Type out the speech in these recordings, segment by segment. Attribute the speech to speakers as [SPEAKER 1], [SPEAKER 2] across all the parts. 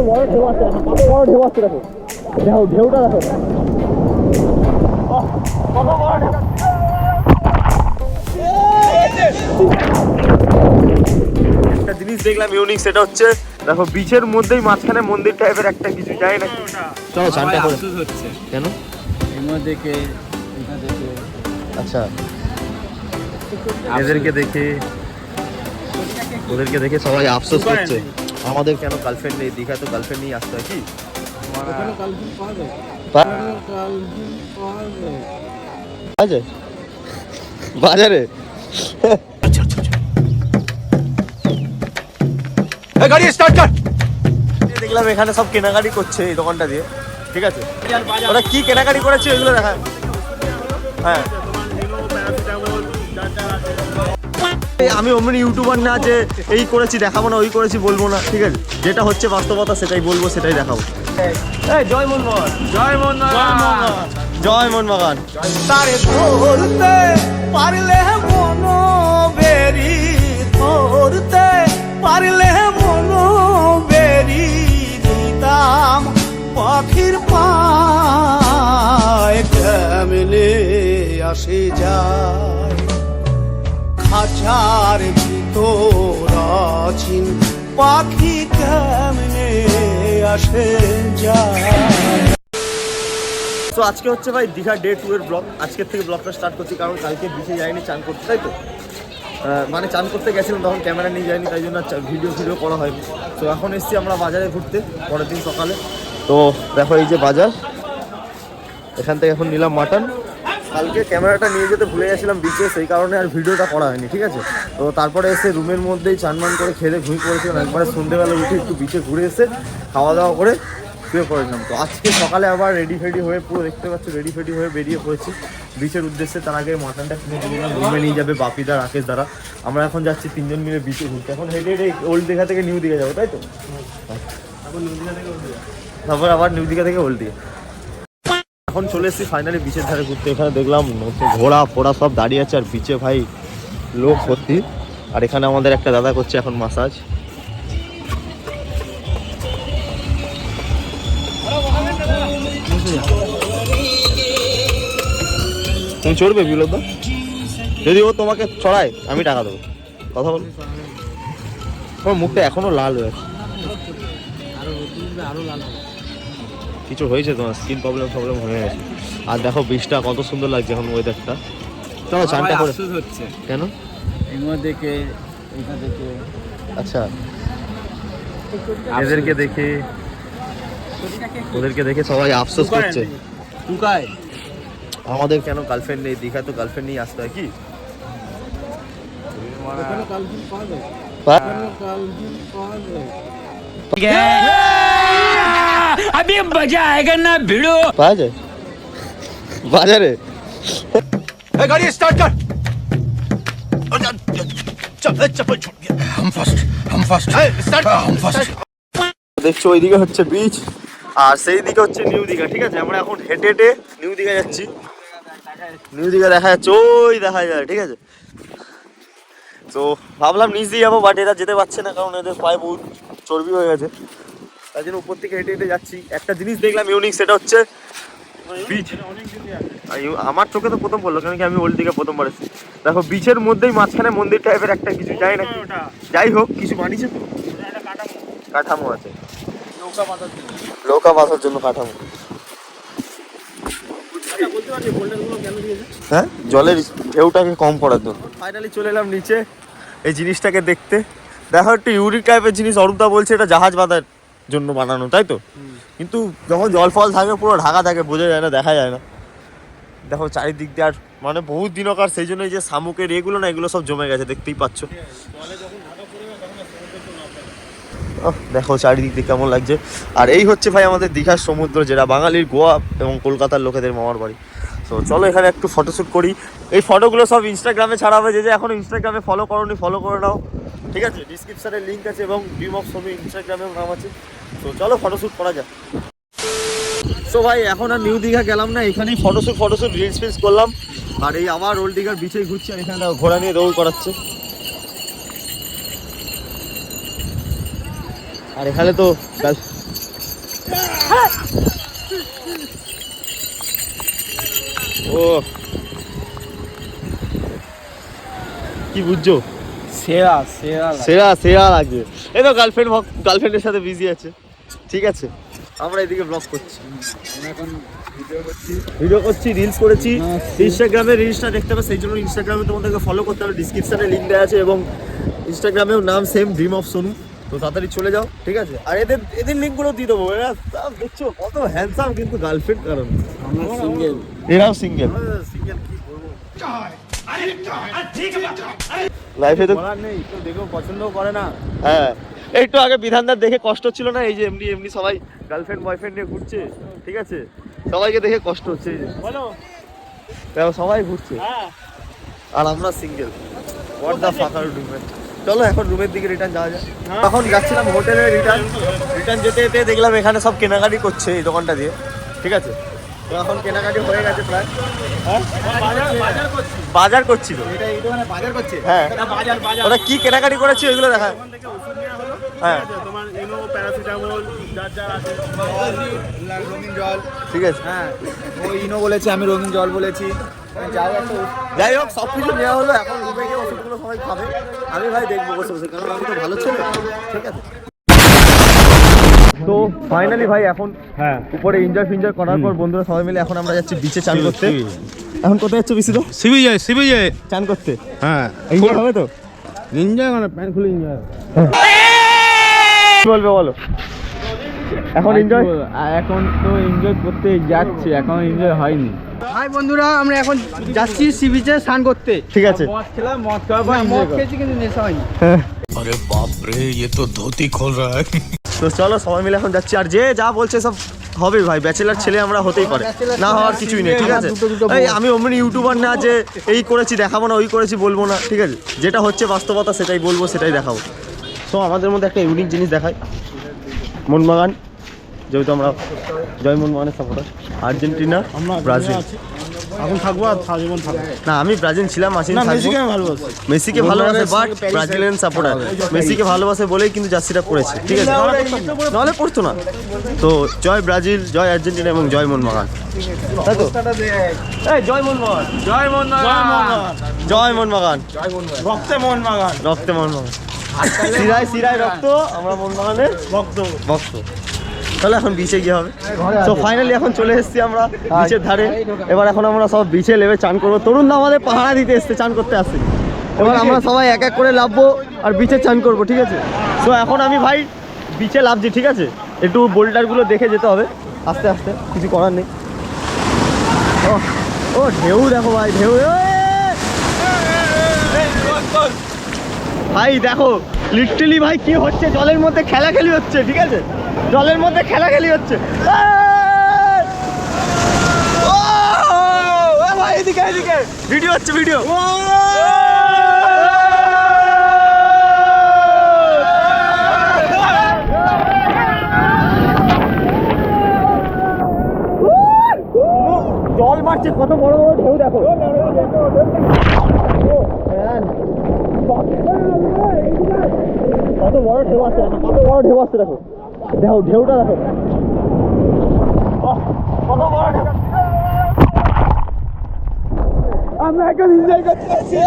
[SPEAKER 1] বড় ঢেউ আসছে, কত বড় ঢেউ আসছে, দেখো ঢেউটা দেখো, কত বড় ঢেউ। একটা জিনিস দেখলাম ইউনিক, সেটা হচ্ছে দেখো বিচের মধ্যেই মাঝখানে মন্দির টাইপের একটা কিছু, যাই না চলো চানটা করে হচ্ছে কেন দেখে। আচ্ছা এদেরকে দেখে ওদেরকে দেখে সবাই আফসোস করছে, আমাদের কেন গার্লফ্রেন্ড নেই, দীঘা তো গার্লফ্রেন্ড নিয়ে আসতে হয় কি বাজারে। দেখলাম এখানে সব কেনাকাটি করছে এই দোকানটা দিয়ে, ঠিক আছে ওরা কি কেনাকাটি করেছে ওইগুলো দেখা। হ্যাঁ আমি অমনি ইউটিউবার না যে এই করেছি দেখাবো না, ওই করেছি বলবো না, ঠিক আছে যেটা হচ্ছে বাস্তবতা সেটাই বলবো, সেটাই দেখাবো। জয় মোহনবাগান, জয় মোহনবাগান, জয় মোহনবাগান। তারে ধরতে পারলে মন বেরি, ধরতে পারলে মন বেরি দিতাম পাখির পায়, কেমনে আসে যায় খাঁচার ভিতর আছিন পাখি, কেমনে আসে যায়। তো আজকে হচ্ছে ভাই দীঘা ডে 2 এর ব্লগ। আজকের থেকে ব্লগটা স্টার্ট করছি, কারণ কালকে বিচে যাইনি চান করতে, তাই তো মানে চান করতে গেছিলাম তখন ক্যামেরা নিয়ে যাইনি, তাই জন্য ভিডিও করা হয়নি। তো এখন এসছি আমরা বাজারে ঘুরতে পরের দিন সকালে। তো দেখো এই যে বাজার, এখান থেকে এখন নিলাম মাটন। কালকে ক্যামেরাটা নিয়ে যেতে ভুলে গেছিলাম বিচে, সেই কারণে আর ভিডিওটা করা হয়নি, ঠিক আছে। তো তারপরে এসে রুমের মধ্যেই চানমান করে খেলে ঘুমিয়ে পড়েছিলাম, একবারে সন্ধ্যেবেলা উঠে একটু বিচে ঘুরে এসে খাওয়া দাওয়া করে শুয়ে পড়েছিলাম। তো আজকে সকালে আবার রেডি ফেডি হয়ে, পুরো দেখতে পাচ্ছ রেডি ফেডি হয়ে বেরিয়ে পড়েছি বিচের উদ্দেশ্যে। তার আগে মাটনটা কিনে দিলাম, রুমে নিয়ে যাবে বাপিদা রাকেশ দ্বারা। আমরা এখন যাচ্ছি তিনজন মিলে বিচে ঘুরতে। এখন হেঁটে হেঁটে ওল্ড দীঘা থেকে নিউ দীঘা যাবো, তাই তো তারপর আবার নিউ দীঘা থেকে ওল্ড দীঘা। এখন চলে এসেছি ফাইনালি বিচের ধারে ঘুরতে। এখানে দেখলাম ঘোড়া ফোড়া সব দাঁড়িয়ে আছে, আর বিচে ভাই লোক ভর্তি। আর এখানে আমাদের একটা দাদা করছে এখন মাসাজ। তুমি চড়বে বিপ্লব দা? যদি ও তোমাকে চড়ায় আমি টাকা দেবো, কথা বল। তোমার মুখটা এখনো লাল হয়ে আছে, কিছু হয়েছে তোমার, স্কিন প্রবলেম হয়ে গেছে। আর দেখো বীজটা কত সুন্দর লাগছে এখন ওয়েদারটা। চলো চানটা করে হচ্ছে কেন দেখে। আচ্ছা এদেরকে দেখে ওদেরকে দেখে সবাই আফসোস করছে, আমাদের কেন গার্লফ্রেন্ড নেই, দীঘা তো গার্লফ্রেন্ড নিয়ে আসতে হয় কি अभी मजा आएगा ना भिड़ो बाजारे गाड़ी स्टार्ट कर हम फास्ट দেখছো ওইদিকে হচ্ছে বিচ আর সেই দিকে হচ্ছে নিউ দীঘা, ঠিক আছে। আমরা এখন হেঁটে হেঁটে নিউ দীঘা যাচ্ছি, নিউ দীঘা দেখা যাচ্ছে ওই দেখা যায়, ঠিক আছে। তো ভাবলাম নিচ দিয়ে যাবো, বাট এরা যেতে পারছে না কারণ এদের পায়ে বহুত চর্বি হয়ে গেছে, তাই জন্য উপর থেকে হেঁটে হেঁটে যাচ্ছি। একটা জিনিস দেখলাম ইউনিক, সেটা হচ্ছে বিচ। আমার চোখে তো প্রথম পড়লো, কারণ কি আমি ওল্ড দীঘা প্রথমবার এসেছি। দেখো বিচের মধ্যেই মাঝখানে মন্দির টাইপের একটা কিছু, যাই না যাই হোক কিছু বানিয়েছে তো, কাঠামো আছে, নৌকা বাঁধার জন্য কাঠামো। হ্যাঁ জলের ঢেউটাকে কম করার জন্য। ফাইনালি চলে এলাম নিচে এই জিনিসটাকে দেখতে। দেখো একটু ইউনিক টাইপের জিনিস, অরূপদা বলছে এটা জাহাজ বাঁধার জন্য বানানো, তাই তো। কিন্তু যখন জল ফল থাকে পুরো ঢাকা থাকে, বোঝা যায় না, দেখা যায় না। দেখো চারিদিক দিয়ে, আর মানে বহুত দিনকার, সেই জন্য এই যে শামুকের এগুলো না, এগুলো সব জমে গেছে, দেখতেই পাচ্ছ। দেখো চারিদিক দিয়ে কেমন লাগছে। আর এই হচ্ছে ভাই আমাদের দীঘার সমুদ্র, যেটা বাঙালির গোয়া এবং কলকাতার লোকেদের মামার বাড়ি। তো চলো এখানে একটু ফটোশ্যুট করি। এই ফটোগুলো সব ইনস্টাগ্রামে ছাড়া হবে, যে এখন ইনস্টাগ্রামে ফলো করোনি ফলো করে নাও, ঠিক আছে। ডিসক্রিপশানে লিঙ্ক আছে এবং ড্রিম অফ সোনু ইনস্টাগ্রামেও নাম আছে। তো চলো ফটোশ্যুট করা যাক। সো ভাই এখন আর নিউ দীঘা গেলাম না, এখানেই ফটোশ্যুট রিলস ফিলস করলাম। আর এই আবার ওল্ড দীঘার বিচেই ঘুরছি, আর এখানে ঘোড়া নিয়ে দৌড় করাচ্ছে। আর এখানে তো ও কি বুঝছো,
[SPEAKER 2] সেরা সেরা
[SPEAKER 1] সেরা সেরা লাগবে। এই তো গার্লফ্রেন্ডের সাথে বিজি আছে, ঠিক আছে। আমরা এদিকে ব্লগ করছি,
[SPEAKER 2] এখন
[SPEAKER 1] ভিডিও করছি, রিলস করেছি। ইনস্টাগ্রামে রিলসটা দেখতে হবে, সেই জন্য ইনস্টাগ্রামে তোমাদেরকে ফলো করতে হবে, ডিসক্রিপশানে লিঙ্ক দেওয়া আছে, এবং ইনস্টাগ্রামেও নাম সেম ড্রিম অফ সোনু। তো তাড়াতাড়ি চলে যাও, ঠিক আছে। আর এদের লিঙ্কগুলো দিয়ে দেবো। এরা দেখছো কত হ্যান্ডসাম, কিন্তু গার্লফ্রেন্ড কারণ
[SPEAKER 2] আমরা সিঙ্গেল,
[SPEAKER 1] এরাও সিঙ্গেল। সিঙ্গেল কি করবো লাইফে তো
[SPEAKER 2] নেই, তো দেখেও পছন্দও করে না।
[SPEAKER 1] হ্যাঁ, একটু আগে বিধানদার দেখে কষ্ট হচ্ছিল না, এই যে এমনি এমনি সবাই গার্লফ্রেন্ড বয়ফ্রেন্ড নিয়ে ঘুরছে, ঠিক আছে। সবাইকে দেখে কষ্ট হচ্ছে, এই যে
[SPEAKER 2] বলো
[SPEAKER 1] সবাই ঘুরছে আর আমরা single. What the fuck are doing. চলো এখন রুমের দিকে রিটার্ন যাওয়া যায়। এখন যাচ্ছিলাম হোটেলে, রিটার্ন যেতে যেতে দেখলাম এখানে সব কেনাকাটি করছে এই দোকানটা দিয়ে, ঠিক আছে। তো এখন কেনাকাটি হয়ে গেছে প্রায়। বাজার করছিল,
[SPEAKER 2] বাজার করছে।
[SPEAKER 1] হ্যাঁ ওরা কি কেনাকাটি করেছি ওইগুলো দেখা। হ্যাঁ
[SPEAKER 2] তোমার ইনো প্যারাসিটামল যার যার আছে, রঙিন জল,
[SPEAKER 1] ঠিক আছে।
[SPEAKER 2] হ্যাঁ ও ইনো বলেছে, আমি রঙিন জল বলেছি।
[SPEAKER 1] যাই হোক সব কিছু নেওয়া হলো, এখন রুমে গিয়ে ওষুধগুলো সবাই খাবে। আমি ভাই দেখবো বসে বসে, কারণ আমি তো ভালো ছিল, ঠিক আছে। তো ফাইনালি ভাই এখন উপরে এনজয় ফিনজয় করার পর বন্ধুরা সবাই মিলে এখন আমরা যাচ্ছি বিচে চান করতে। এখন কোথায় যাচ্ছ বিসি? তো
[SPEAKER 3] সিবি যায়
[SPEAKER 1] চান করতে।
[SPEAKER 3] হ্যাঁ
[SPEAKER 1] এনজয় হবে তো?
[SPEAKER 3] এনজয় মানে প্যান্ট খুলে এনজয়
[SPEAKER 1] বলবে বলো এখন এনজয়।
[SPEAKER 2] এখন তো এনজয় করতে যাচ্ছি, এখন এনজয় হয়নি। হাই বন্ধুরা, আমরা এখন যাচ্ছি সি বিচে স্নান করতে,
[SPEAKER 1] ঠিক আছে।
[SPEAKER 2] মদ খেলাম, মদ খাওয়ার পর মদ খেয়েছি কিন্তু নেশা হয়নি।
[SPEAKER 3] আরে বাপ রে, ये तो धोती खोल रहा है।
[SPEAKER 1] তো চলো সবাই মিলে এখন যাচ্ছি। আর যে যা বলছে সব হবে ভাই, ব্যাচেলার ছেলে আমরা হতেই পারে, না হওয়ার কিছুই নেই, ঠিক আছে। এই আমি অমনি ইউটিউবার না যে এই করেছি দেখাবো না, ওই করেছি বলবো না, ঠিক আছে। যেটা হচ্ছে বাস্তবতা সেটাই বলবো, সেটাই দেখাবো। তো আমাদের মধ্যে একটা ইউনিক জিনিস দেখায়, মোহনবাগান, যেহেতু আমরা জয় মোহনবাগানের সাপোর্টার। আর্জেন্টিনা, ব্রাজিল,
[SPEAKER 3] এখন থাকবো আর সারাজীবন থাকবো।
[SPEAKER 1] না আমি ব্রাজিল ছিলাম, আসি
[SPEAKER 3] মেসিকে আমি ভালোবাসি।
[SPEAKER 1] মেসিকে ভালোবাসে, বাট ব্রাজিলিয়ান সাপোর্টার। মেসিকে ভালোবাসে বলেই কিন্তু জার্সিটা পরেছে, ঠিক আছে, নাহলে পড়তো না। তো জয় ব্রাজিল, জয় আর্জেন্টিনা এবং জয় মোহনবাগান, তাই তো? এই জয় মোহনবাগান,
[SPEAKER 2] জয় মোহনবাগান,
[SPEAKER 1] জয় মোহনবাগান,
[SPEAKER 3] রক্তে মোহনবাগান,
[SPEAKER 1] রক্তে মোহনবাগান, সিরায় সিরায় রক্ত, আমরা মোহনবাগানের ভক্ত। তাহলে এখন বিচে গিয়ে হবে। তো ফাইনালি এখন চলে এসেছি আমরা বিচের ধারে। এবার এখন আমরা সব বিচে নেমে চান করবো। তরুণ দা আমাদের পাহাড়া দিতে এসছে, চান করতে আসছে। এবার আমরা সবাই এক এক করে নামবো আর বিচে চান করবো, ঠিক আছে। তো এখন আমি ভাই বিচে নামছি, ঠিক আছে। একটু বোল্ডারগুলো দেখে যেতে হবে আস্তে আস্তে, কিছু করার নেই। ও ঢেউ দেখো ভাই, ঢেউ ভাই দেখো, লিটারালি ভাই কি হচ্ছে, জলের মধ্যে খেলাখেলি হচ্ছে, ঠিক আছে। জলের মধ্যে খেলাখেলি হচ্ছে। ভাই এদিকে এদিকে ভিডিও হচ্ছে, ভিডিও। জল মারছে, কত বড় বড় ঢেউ দেখো। কত বড় ঢেউ আসছে দেখো, কত বড় ঢেউ আসছে দেখো, দেখো ঢেউটা দেখো, কত বড় ঢেউ। আমরা এখন এনজয় করতে আছি,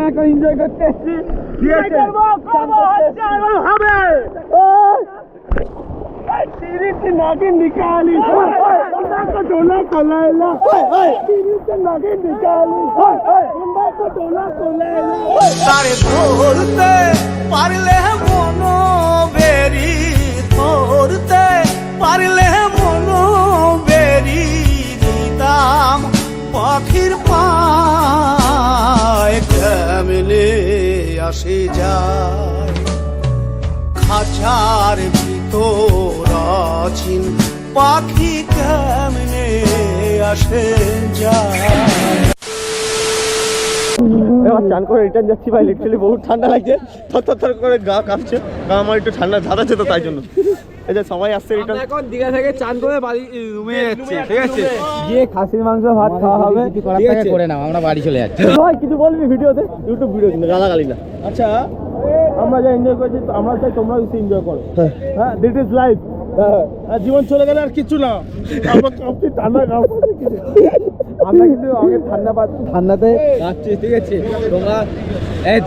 [SPEAKER 1] এখন এনজয় করতে আসছি। নাগিন নিকালি, টোলা কলাইলা, নাগিন নিকালি, টোলা কলাইলা। তারে ধরতে পারলে মন বেরি, ধরতে পারলে মন বেরি, দিতাম পাখির পায় কেমনে আসে যায়, খাঁচার ভিতর আছিন পাখি কেমনে আসে যায়। এবার চান করে রিটার্ন যাচ্ছি ভাই, লিটারালি বহুত ঠান্ডা লাগছে, থর থর করে গা কাঁপছে, কারণ আমার একটু ঠান্ডা ধাঁধাচ্ছে তো তাই জন্য। এই যে সবাই আসছে রিটার্ন।
[SPEAKER 2] এখন দীঘা থেকে চান করে বাড়ি রুমে যাচ্ছে, ঠিক আছে? গিয়ে খাসির মাংস ভাত খাওয়া হবে, ঠিক আছে? করে নাও, আমরা বাড়ি চলে যাচ্ছি।
[SPEAKER 1] ভাই কিছু বলবি ভিডিওতে? ইউটিউব ভিডিও কিন্তু গালাগালি না। আচ্ছা আমরা যা এনজয় করেছি আমরা চাই তোমরা বেশি এনজয় করো। হ্যাঁ দিস ইজ লাইফ। জীবন চলে গেলে আর কিছু না। আমরা কাঁপছি, ঠান্ডা কাঁপছি।
[SPEAKER 2] আমরা কিন্তু আমাকে ঠান্ডাতে যাচ্ছি, ঠিক আছে? তোমরা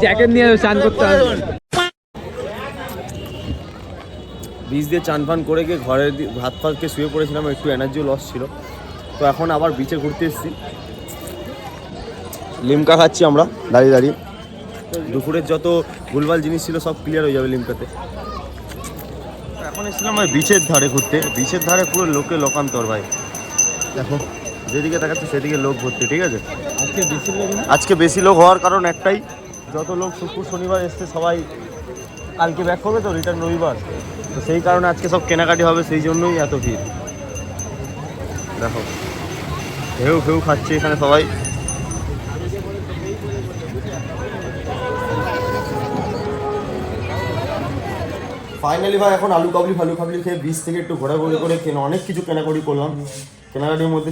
[SPEAKER 2] জ্যাকেট নিয়ে চান করতে হবে।
[SPEAKER 1] বিচ দিয়ে চান ফান করে গিয়ে ঘরে ভাত ফাতকে শুয়ে পড়েছিলাম, একটু এনার্জিও লস ছিল। তো এখন আবার বিচে ঘুরতে এসেছি, লিমকা খাচ্ছি আমরা দাঁড়িয়ে দাঁড়িয়ে। দুপুরের যত ভুলভাল জিনিস ছিল সব ক্লিয়ার হয়ে যাবে লিমকাতে। এখন এসেছিলাম ভাই বিচের ধারে ঘুরতে। বিচের ধারে পুরো লোকে লোকান্তর ভাই, দেখো যেদিকে দেখাচ্ছে সেদিকে লোক ভর্তি, ঠিক আছে? আজকে বেশি লোক হওয়ার কারণ একটাই, যত লোক শুক্র শনিবার এসছে সবাই কালকে ব্যাক করবে তো, রিটার্ন রবিবার, তো সেই কারণে আজকে সব কেনাকাটি হবে, সেই জন্যই এত ভিড়। দেখো ঢেউ ফেউ খাচ্ছে এখানে সবাই। ফাইনালি ভাই এখন আলু কাবলি খেয়ে বিচ থেকে একটু ঘোরাঘুরি করে অনেক কিছু কেনাকাটি করলাম। কেনাকাটির মধ্যে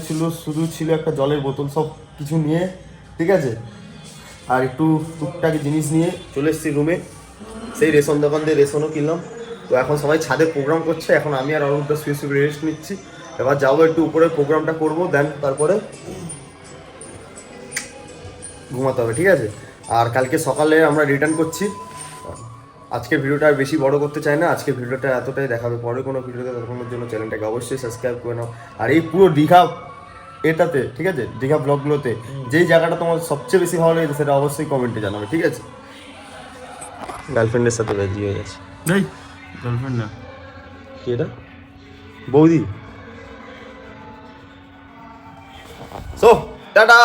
[SPEAKER 1] ছিল একটা জলের বোতল, সব কিছু নিয়ে, ঠিক আছে? আর একটু টুকটাক জিনিস নিয়ে চলে এসেছি রুমে। সেই রেশন দোকান দিয়ে রেশনও কিনলাম। তো এখন সবাই ছাদে প্রোগ্রাম করছে, এখন আমি আর অরূপটা শুয়ে রেস্ট নিচ্ছি। এবার যাবো একটু উপরে, প্রোগ্রামটা করবো, দেন তারপরে ঘুমাতে হবে, ঠিক আছে? আর কালকে সকালে আমরা রিটার্ন করছি। আজকের ভিডিওটা আর বেশি বড় করতে চাই না, আজকের ভিডিওটা এতটাই দেখাবে। পরে কোনো ভিডিওতে দেখানোর জন্য চ্যানেলটাকে অবশ্যই সাবস্ক্রাইব করে নাও। আর এই পুরো দীঘা এটাতে, ঠিক আছে, দীঘা ব্লগগুলোতে যেই জায়গাটা তোমার সবচেয়ে বেশি ভালো লেগেছে সেটা অবশ্যই কমেন্টে জানাবে, ঠিক আছে? গার্লফ্রেন্ডের সাথে রাজি হয়ে গেছে।
[SPEAKER 4] এই গার্লফ্রেন্ড না,
[SPEAKER 1] কি এটা? বৌদি। So tata.